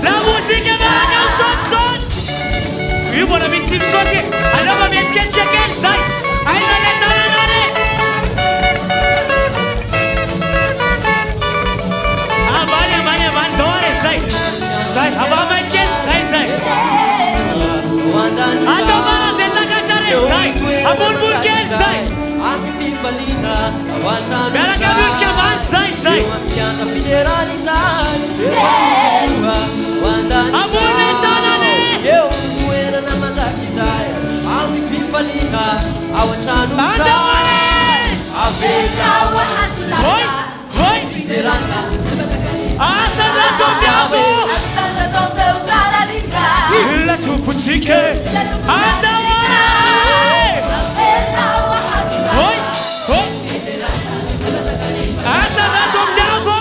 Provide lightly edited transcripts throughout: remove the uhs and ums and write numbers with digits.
La musica va a canzone. Io buona mi sim sotti. Allora mi sketch again, sai. Ai non è tanare. Ah, vale, mandore, sai. Sai, avama che sai. Adomana zeta cantare, sai. Abulbul che sai. Bella cabul che van, sai. Abulne tanane. La tu putike andawane Hoi Asana tomdavo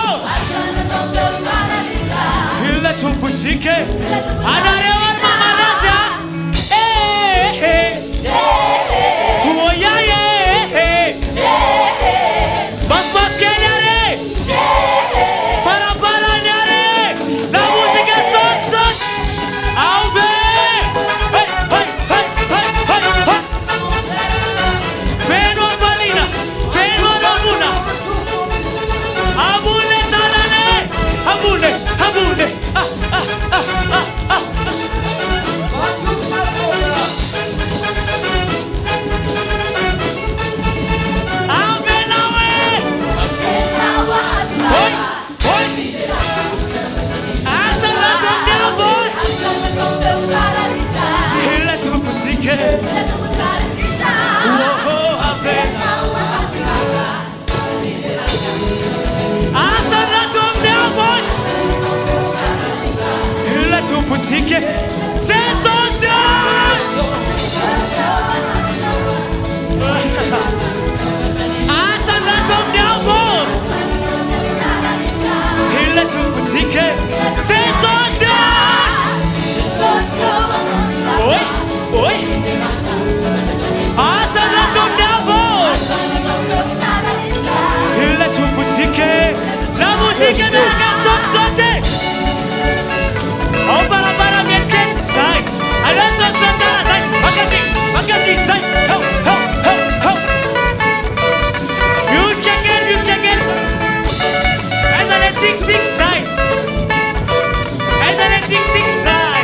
La tu putike anarewan mamanasa Huoyaye Bak kenare Para nyare La musica son Auve Peno balina Peno ramuna Abule talane Abule Putike, sensación. Asana tomdavo. Hila tu putike, sensación. Oi. Asana tomdavo. Hila tu putike, la musica me la canzone sote. Oh, para mi chest, sai. Adesso c'è sai. Magari, sai. Ho. You check it. And then ting sai. And then ting sai.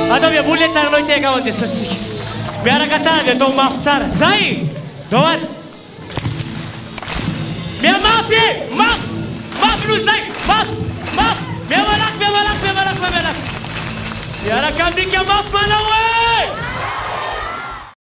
Vado via bulletta non intega oggi sosti. Biara cazare do mafzara, sai. Dove? Mia mafie, maf nu sai, maf, mia malak. Iara kam di kia maf mana we.